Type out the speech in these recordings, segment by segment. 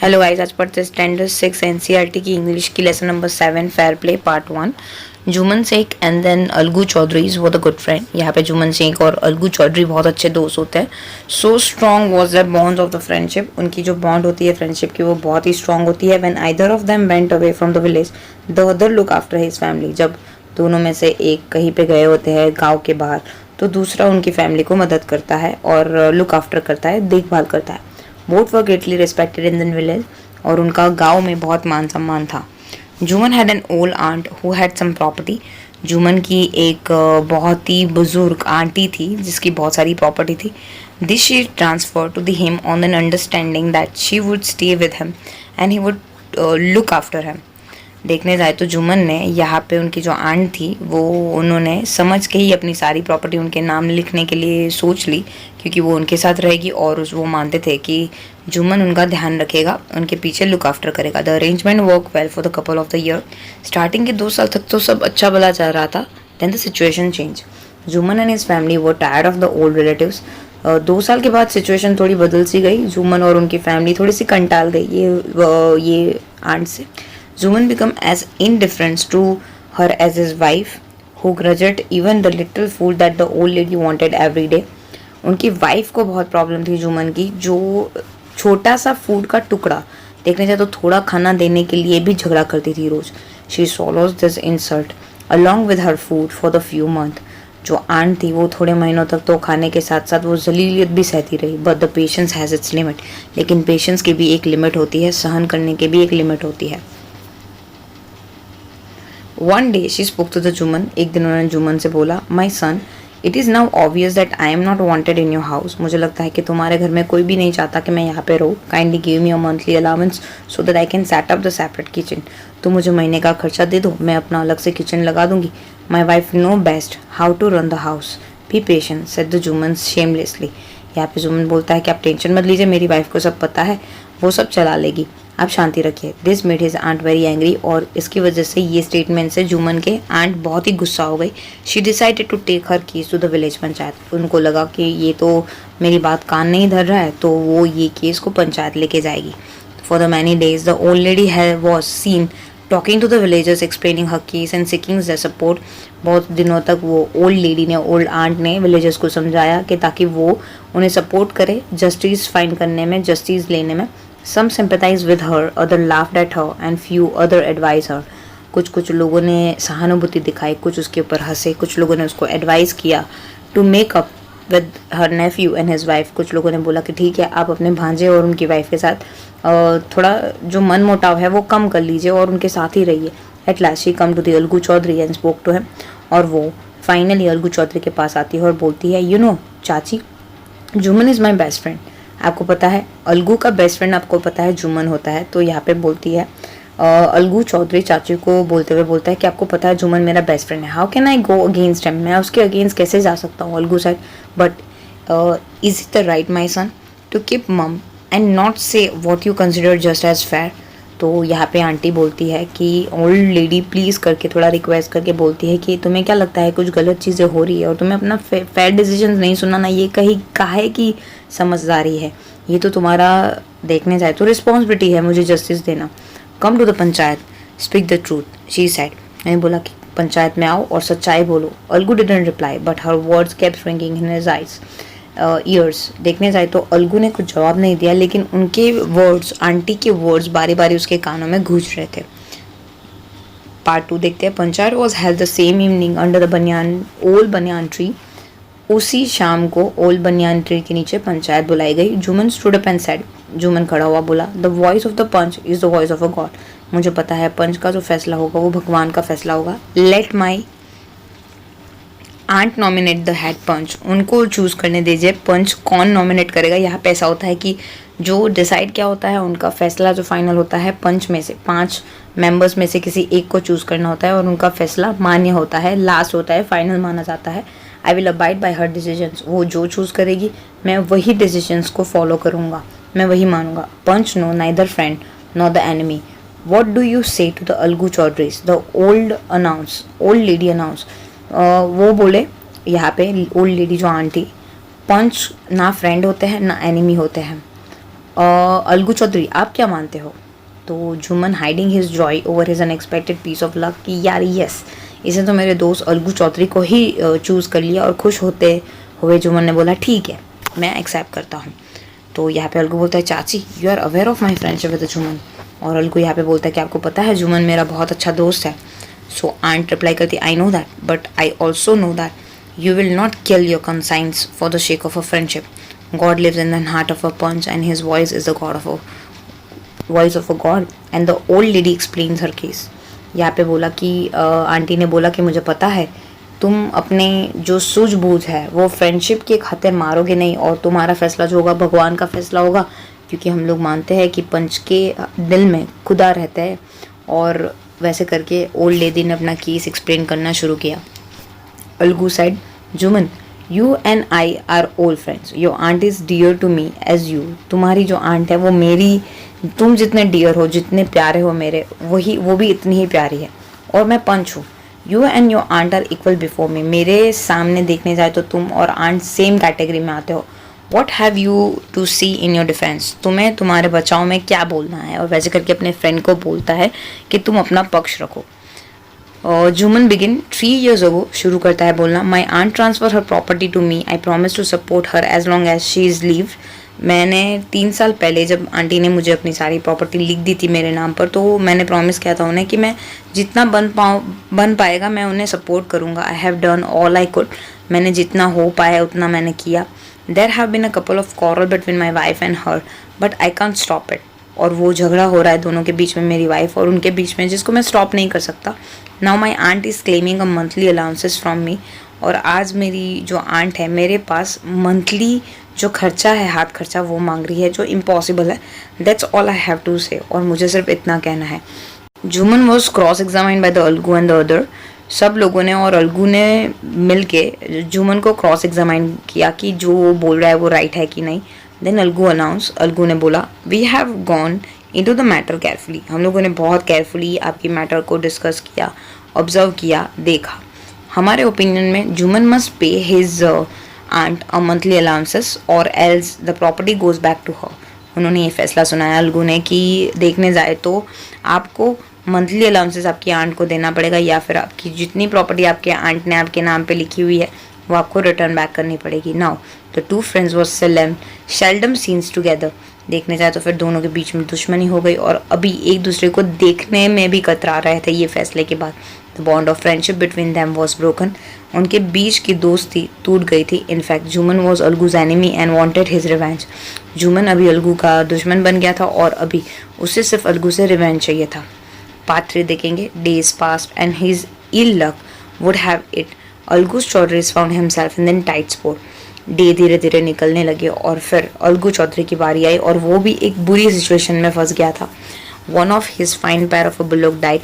Hello guys, आज पढ़ते standard 6 NCERT की इंग्लिश की lesson number 7 fair play part 1। Jumman Shaikh and then Algu Chaudhary is वो द गुड फ्रेंड। यहाँ पे जुमन शेख और अलगू चौधरी बहुत अच्छे दोस्त होते हैं। So strong was the bond of the friendship. उनकी जो बॉन्ड होती है फ्रेंडशिप की वो बहुत ही स्ट्रॉन्ग होती है। When either of them went away from the village the other look after his family. जब दोनों में से एक कहीं पे गए होते हैं गाँव के बाहर, तो दूसरा उनकी फैमिली को मदद करता है और लुक आफ्टर करता है, देखभाल करता है। Both were greatly respected in the village और उनका गांव में बहुत मान सम्मान था। Juman had an old aunt who had sum property. Juman की एक बहुत ही बुजुर्ग आंटी थी जिसकी बहुत सारी प्रॉपर्टी थी। This she transfer to the him on an understanding that she would stay with him and he would look after him. देखने जाए तो जुमन ने यहाँ पे उनकी जो आंट थी वो उन्होंने समझ के ही अपनी सारी प्रॉपर्टी उनके नाम लिखने के लिए सोच ली, क्योंकि वो उनके साथ रहेगी और वो मानते थे कि जुमन उनका ध्यान रखेगा, उनके पीछे लुक आफ्टर करेगा। The arrangement work well for the couple of the year. Starting के 2 साल तक तो सब अच्छा भला चल रहा था। Then the situation change. Jumman and his family were tired of the old relatives. 2 साल के बाद सिचुएशन थोड़ी बदल सी गई। जुमन और उनकी फैमिली थोड़ी सी कंटाल गई ये आंट से। Zuman became as indifferent to her as his wife, who grudged even the little food that the old lady wanted every day. उनकी वाइफ को बहुत प्रॉब्लम थी जुमन की, जो छोटा सा फूड का टुकड़ा देखने जाए तो थोड़ा खाना देने के लिए भी झगड़ा करती थी रोज। She swallows this insult along with her food for the few months. जो आंट थी वो थोड़े महीनों तक तो खाने के साथ साथ वो जलीलियत भी सहती रही। But the patience has its limit. लेकिन पेशेंस की भी एक लिमिट होती है, सहन करने की भी एक लिमिट होती है। One day she spoke to the Juman. एक दिन उन्होंने जुमन से बोला, My son, it is now obvious that I am not wanted in your house. मुझे लगता है कि तुम्हारे घर में कोई भी नहीं चाहता कि मैं यहाँ पे रहूँ. Kindly give me a monthly allowance so that I can set up the separate kitchen. तो मुझे महीने का खर्चा दे दो, मैं अपना अलग से किचन लगा दूंगी. My wife know best how to run the house. Be patient, said the Juman shamelessly. यहाँ पे जुमन बोलता है कि आप टेंशन मत लीजिए, मेरी वाइफ को सब पता है, वो सब चला लेगी, आप शांति रखिए। This made his aunt very angry. और इसकी वजह से ये स्टेटमेंट से जुमन के आंट बहुत ही गुस्सा हो गई। She decided to take her case to the village panchayat. उनको लगा कि ये तो मेरी बात कान नहीं धर रहा है, तो वो ये केस को पंचायत लेके जाएगी। For the many days the old lady was seen talking to the villagers explaining her case and seeking their support. बहुत दिनों तक वो ओल्ड लेडी ने, ओल्ड आंट ने विलेजर्स को समझाया कि ताकि वो उन्हें सपोर्ट करे जस्टिस फाइंड करने में, जस्टिस लेने में। Some sympathized with her, other laughed at her, and few other advised her. कुछ लोगों ने सहानुभूति दिखाई, कुछ उसके ऊपर हंसे, कुछ लोगों ने उसको एडवाइस किया to make up with her nephew and his wife. कुछ लोगों ने बोला कि ठीक है, आप अपने भांजे और उनकी वाइफ के साथ थोड़ा जो मन मोटाव है वो कम कर लीजिए और उनके साथ ही रहिए। At last she come to the Algu Chaudhary and spoke to him. और वो फाइनली अलगू चौधरी के पास आती है और बोलती है, यू नो चाची, Juman is my best friend. आपको पता है अलगू का बेस्ट फ्रेंड आपको पता है जुमन होता है। तो यहाँ पे बोलती है अलगू चौधरी चाची को बोलते हुए बोलता है कि आपको पता है जुमन मेरा बेस्ट फ्रेंड है। How can I go against him, मैं उसके अगेंस्ट कैसे जा सकता हूँ। Algu side, but is it the right my son to keep mum and not say what you consider just as fair. तो यहाँ पे आंटी बोलती है कि ओल्ड लेडी प्लीज़ करके थोड़ा रिक्वेस्ट करके बोलती है कि तुम्हें क्या लगता है कुछ गलत चीज़ें हो रही है और तुम्हें अपना फेयर डिसीजन नहीं सुनाना, ये कहीं काहे की समझदारी है, ये तो तुम्हारा देखने जाए तो रिस्पॉन्सिबिलिटी है मुझे जस्टिस देना। Come to the panchayat, speak the truth, she said. मैंने बोला कि पंचायत में आओ और सच्चाई बोलो। Algu didn't reply but her words kept ringing in his eyes ears. देखने जाए तो अलगू ने कुछ जवाब नहीं दिया, लेकिन उनके वर्ड्स, आंटी के वर्ड्स बारी बारी उसके कानों में गूंज रहे थे। पार्ट 2 देखते हैं। Panchayat was held the same evening under the old banyan tree. उसी शाम को ओल्ड बनियान ट्री के नीचे पंचायत बुलाई गई। Jumman stood up and said, Jumman खड़ा हुआ बोला, the voice of the panch is the voice of a god. मुझे पता है पंच का जो फैसला होगा वो भगवान का फैसला होगा। Let my aunt nominate the head panch. उनको चूज करने दीजिए पंच कौन नॉमिनेट करेगा। यहाँ पे ऐसा होता है कि जो डिसाइड क्या होता है, उनका फैसला जो फाइनल होता है, पंच में से 5 मेंबर्स में से किसी एक को चूज करना होता है और उनका फैसला मान्य होता है, लास्ट होता है, फाइनल माना जाता है। I will abide by her decisions. वो जो चूज करेगी मैं वही डिसीजंस को फॉलो करूँगा, मैं वही मानूंगा। Panch know neither friend not the enemy. What do you say to the Algu Chaudhary's, the old lady announce. वो बोले यहाँ पे ओल्ड लेडी जो आंटी, पंच ना फ्रेंड होते हैं ना एनिमी होते हैं। अलगू चौधरी आप क्या मानते हो? तो Jumman hiding his joy over his unexpected piece of luck कि यार यस, इसे तो मेरे दोस्त अलगू चौधरी को ही चूज़ कर लिया। और खुश होते हुए जुमन ने बोला ठीक है, मैं एक्सेप्ट करता हूँ। तो यहाँ पे अलगू बोलता है चाची you are aware of my friendship with Jumman. और अलगू यहाँ पे बोलता है कि आपको पता है जुमन मेरा बहुत अच्छा दोस्त है। सो आंट रिप्लाई करती I know that but I also know that you will not kill your conscience for the sake of a friendship. God lives in the heart of a panch and his voice is the god of a voice of a god and the old lady explains her case. यहाँ पे बोला कि aunty ने बोला कि मुझे पता है तुम अपने जो सूझबूझ है वो फ्रेंडशिप के खातिर मारोगे नहीं, और तुम्हारा फैसला जो होगा भगवान का फैसला होगा, क्योंकि हम लोग मानते हैं कि पंच के दिल में खुदा रहता है। और वैसे करके ओल्ड लेडी ने अपना केस एक्सप्लेन करना शुरू किया। Algu said, Jumman you and I are old friends, your aunt is dear to me as you. तुम्हारी जो आंट है वो मेरी, तुम जितने डियर हो, जितने प्यारे हो मेरे, वही वो भी इतनी ही प्यारी है। और मैं पंच हूँ। You and your aunt are equal before me. मेरे सामने देखने जाए तो तुम और आंट सेम कैटेगरी में आते हो। What have you to say in your defence. तुम्हें तुम्हारे बचाव में क्या बोलना है। और वैसे करके अपने फ्रेंड को बोलता है कि तुम अपना पक्ष रखो। और जुमन बिगिन 3 years ago शुरू करता है बोलना, my aunt transfer her property to me, I promise to support her as long as she is live. मैंने 3 साल पहले जब आंटी ने मुझे अपनी सारी प्रॉपर्टी लिख दी थी मेरे नाम पर, तो मैंने प्रॉमिस किया था उन्हें कि मैं जितना बन पाएगा मैं उन्हें सपोर्ट करूँगा। I have done all I could. मैंने जितना हो पाया उतना मैंने किया। There have been a couple of quarrel between my wife and her but I can't stop it. और वो झगड़ा हो रहा है दोनों के बीच में, मेरी वाइफ और उनके बीच में, जिसको मैं स्टॉप नहीं कर सकता। Now my aunt is claiming a monthly allowances from me. और आज मेरी जो आंट है मेरे पास मंथली जो खर्चा है, हाथ खर्चा, वो मांग रही है, जो इम्पॉसिबल है। That's all I have to say. और मुझे सिर्फ इतना कहना है। Jumman was cross examined by the Algu and the other. सब लोगों ने और अलगू ने मिल के जुमन को क्रॉस एग्जामाइन किया कि जो वो बोल रहा है वो राइट है कि नहीं। देन अलगू अनाउंस, अलगू ने बोला we have gone into the matter carefully. हम लोगों ने बहुत केयरफुली आपकी मैटर को डिस्कस किया, ऑब्जर्व किया, देखा। हमारे ओपिनियन में Jumman must pay his aunt a monthly allowances or else the property goes back to her. उन्होंने ये फैसला सुनाया अलगू ने कि देखने जाए तो आपको मंथली अलाउंसेस आपकी आंट को देना पड़ेगा, या फिर आपकी जितनी प्रॉपर्टी आपके आंट ने आपके नाम पे लिखी हुई है वो आपको रिटर्न बैक करनी पड़ेगी। Now the two friends was seldom scenes together. देखने जाए तो फिर दोनों के बीच में दुश्मनी हो गई और अभी एक दूसरे को देखने में भी कतरा रहे थे। ये फैसले के बाद the bond of friendship between them was broken. उनके बीच की दोस्ती टूट गई थी। In fact Jumman was Algu's enemy and wanted his revenge. Jumman अभी अलगू का दुश्मन बन गया था और अभी उसे सिर्फ अलगू से रिवेंज चाहिए था। पार्ट 3 देखेंगे, days passed and his ill luck would have it, Algu Chaudhary found himself in the tight spot. Day धीरे धीरे निकलने लगे और फिर अलगू चौधरी की बारी आई और वो भी एक बुरी सिचुएशन में फंस गया था। One of his fine pair of a bullock died.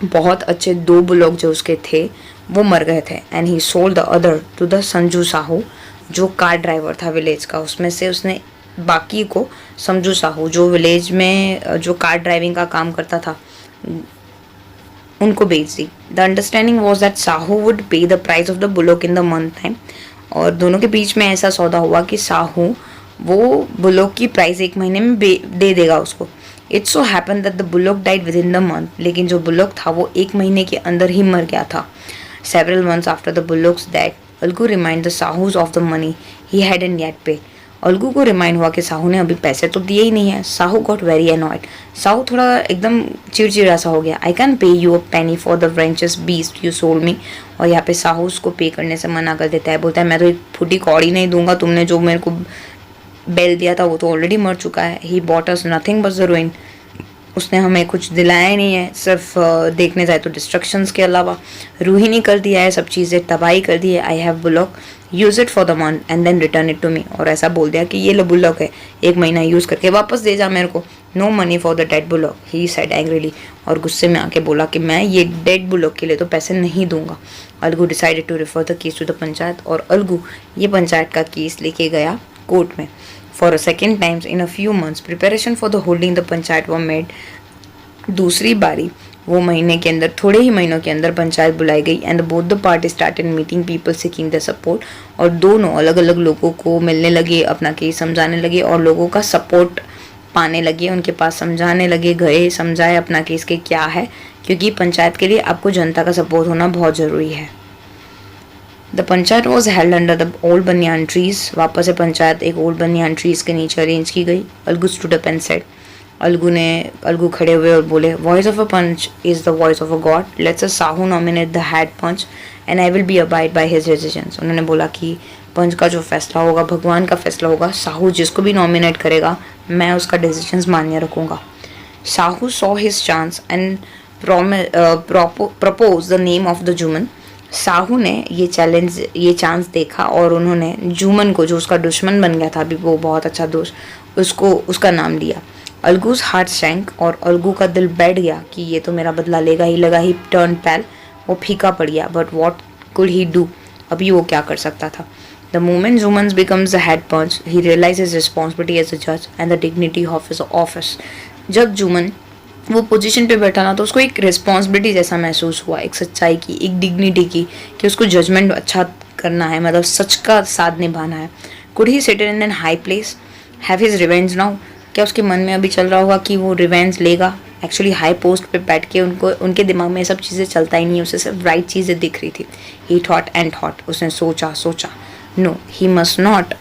बहुत अच्छे 2 बुलोक जो उसके थे वो मर गए थे। And he sold the other to the Sanju Sahu, जो कार ड्राइवर था विलेज का। उसमें से उसने बाकी को संजू साहू, जो विलेज में जो कार ड्राइविंग का काम करता था, उनको बेच दी। The understanding was that Sahu would pay the price of the bullock in the month time. और दोनों के बीच में ऐसा सौदा हुआ कि साहू वो बुलोक की प्राइस 1 महीने में दे देगा उसको। It so happen that the bullock died within the month, लेकिन जो बुलोक था वो 1 महीने के अंदर ही मर गया था। Several months after the bullock's death, Algu remind the Sahu's of the money he hadn't yet pay. Algu को रिमाइंड हुआ कि साहू ने अभी पैसे तो दिए ही नहीं है। Sahu got very annoyed. Sahu थोड़ा एकदम चिड़चिड़ा सा हो गया। I can pay you a penny for the व्रेंचेस बीस्ट यू सोल्ड मी। और यहाँ पे साहू उसको पे करने से मना कर देता है। बोलता है मैं तो एक फुटी कौड़ी नहीं दूंगा, तुमने जो मेरे को बेल दिया था वो तो ऑलरेडी मर चुका है। He bought us nothing but the ruin. उसने हमें कुछ दिलाया ही नहीं है, सिर्फ देखने जाए तो डिस्ट्रक्शंस के अलावा रूहिनी कर दिया है, सब चीज़ें तबाही कर दी है। I have bullock, use it for the month and then return it to me. और ऐसा बोल दिया कि ये लो बुलॉक है, 1 महीना यूज़ करके वापस दे जा मेरे को। No money for the dead bullock, he said angrily. और गुस्से में आके बोला कि मैं ये डेड बुलॉक के लिए तो पैसे नहीं दूंगा। Algu decided to refer the case to the panchayat. और अलगू ये पंचायत का केस लेके गया कोर्ट में। For a second times in a few months, preparation for the holding the panchayat were made. दूसरी बारी वो महीने के अंदर, थोड़े ही महीनों के अंदर पंचायत बुलाई गई and both the party started meeting people seeking the support. और दोनों अलग अलग लोगों को मिलने लगे, अपना केस समझाने लगे और लोगों का सपोर्ट पाने लगे, उनके पास समझाने लगे, गए, समझाए अपना केस के क्या है, क्योंकि पंचायत के लिए आपको जनता का सपोर्ट होना बहुत ज़रूरी है। The panchayat was held under the old बनियान ट्रीज। वापस से पंचायत एक ओल्ड बनियान ट्रीज के नीचे अरेंज की गई। Algu stood up and said, Algu खड़े हुए और बोले, voice of a panch is the voice of a god, let's a Sahu nominate the head panch and I will be abide by his decisions. उन्होंने बोला कि पंच का जो फैसला होगा भगवान का फैसला होगा, साहू जिसको भी नॉमिनेट करेगा मैं उसका डिसीजंस मान्य रखूँगा। Sahu saw his chance and propose the name of the Juman. Sahu ने ये चांस देखा और उन्होंने जुमन को, जो उसका दुश्मन बन गया था अभी वो बहुत अच्छा दोस्त, उसका नाम लिया। अलगूज हार्ट सैंक और अलगू का दिल बैठ गया कि ये तो मेरा बदला लेगा ही लगा। ही टर्न पैल, वो फीका पड़ गया। But what could he do, अभी वो क्या कर सकता था। The moment Jumman becomes the head panch he realize his responsibility as a जज and the dignity of his office. जब जुमन वो पोजीशन पे बैठा ना तो उसको एक रिस्पॉन्सिबिलिटी जैसा महसूस हुआ, एक सच्चाई की, एक डिग्निटी की, कि उसको जजमेंट अच्छा करना है, मतलब सच का साथ निभाना है। Could he sit in an high place, have his revenge now. क्या उसके मन में अभी चल रहा होगा कि वो रिवेंज लेगा? एक्चुअली हाई पोस्ट पे बैठ के उनके दिमाग में सब चीज़ें चलता ही नहीं, उसे सिर्फ राइट चीज़ें दिख रही थी। ही थॉट एंड थॉट, उसने सोचा no, he must not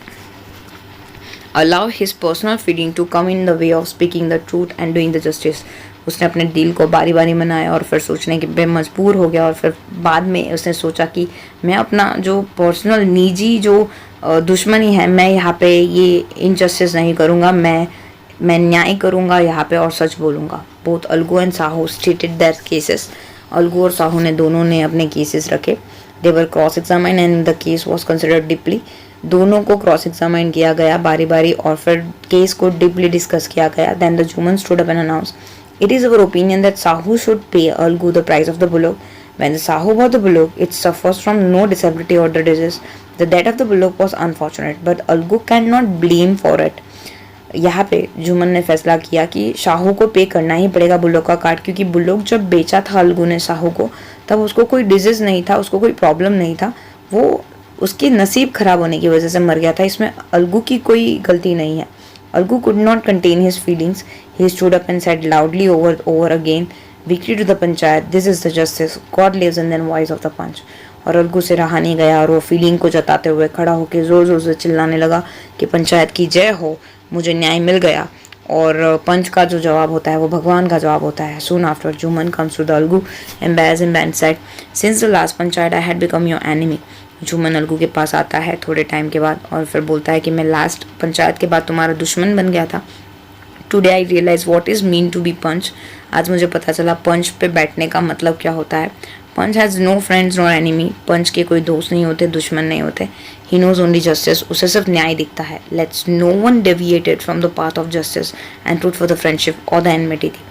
allow his personal feeling to come in the way of speaking the truth and doing the justice। उसने अपने दिल को बारी बारी मनाया और फिर सोचने के पे मजबूर हो गया और फिर बाद में उसने सोचा कि मैं अपना जो पर्सनल निजी जो दुश्मनी है, मैं यहाँ पे ये इनजस्टिस नहीं करूँगा, मैं न्याय करूँगा यहाँ पे और सच बोलूँगा। Both Algu and Sahu stated their cases. Algu और साहू ने दोनों ने अपने केसेस रखे। They were cross examine and the case was considered deeply. दोनों को क्रॉस एग्जामिन किया गया बारी बारी और फिर केस को डीपली डिस्कस किया गया। Then the Jumman stood up and announce, it is our opinion that Sahu should pay Algu the price of the bullock. When the Sahu bought the bullock, it suffers from no disability or the disease. The death of the bullock was unfortunate, but Algu cannot blame for it. यहाँ पे जुमन ने फैसला किया कि शाहू को पे करना ही पड़ेगा बुल्लोक का काट, क्योंकि बुल्लोक जब बेचा था अलगू ने साहू को तब उसको कोई डिजीज नहीं था, उसको कोई प्रॉब्लम नहीं था, वो उसकी नसीब खराब होने की वजह से मर गया था। इसमें अलगू की कोई गलती नहीं है। Algu could not contain his feelings, he stood up and said loudly over again, victory to the panchayat, this is the justice, God lives in the voice of the punch। और अलगू से रहा नहीं गया और वो फीलिंग को जताते हुए खड़ा होकर जोर जोर से चिल्लाने लगा कि पंचायत की जय हो, मुझे न्याय मिल गया और पंच का जो जवाब होता है वो भगवान का जवाब होता है। Soon after Juman comes to the Algu embarrassed and said, since the last panchayat I had become your enemy। Juman Algu के पास आता है थोड़े टाइम के बाद और फिर बोलता है कि मैं लास्ट पंचायत के बाद तुम्हारा दुश्मन बन गया था। Today I realize what is mean to be panch. आज मुझे पता चला पंच पे बैठने का मतलब क्या होता है। Panch has no friends no enemy. Panch के कोई दोस्त नहीं होते, दुश्मन नहीं होते। ही नोज ओनली जस्टिस, उसे सिर्फ न्याय दिखता है। Let's no one deviated from the path of justice and truth for the friendship और द एनमिटी थी।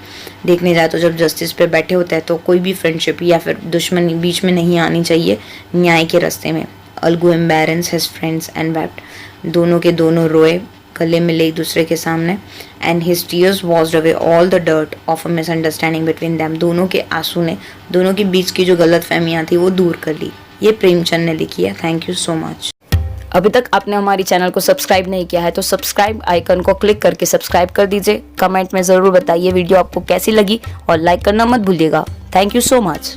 देखने जाए तो जब जस्टिस पे बैठे होते हैं तो कोई भी फ्रेंडशिप या फिर दुश्मनी बीच में नहीं आनी चाहिए न्याय के रास्ते में। Algu embarrassed his friends and wept. दोनों के दोनों रोए, गले मिले एक दूसरे के सामने। And his tears washed away all the dirt of a misunderstanding between them. दोनों के आंसू ने दोनों के बीच की जो गलत फहमियाँ थी वो दूर कर ली। ये प्रेमचंद ने लिखी है। Thank you so much. अभी तक आपने हमारी चैनल को सब्सक्राइब नहीं किया है तो सब्सक्राइब आइकन को क्लिक करके सब्सक्राइब कर दीजिए। कमेंट में ज़रूर बताइए वीडियो आपको कैसी लगी और लाइक करना मत भूलिएगा। Thank you so much.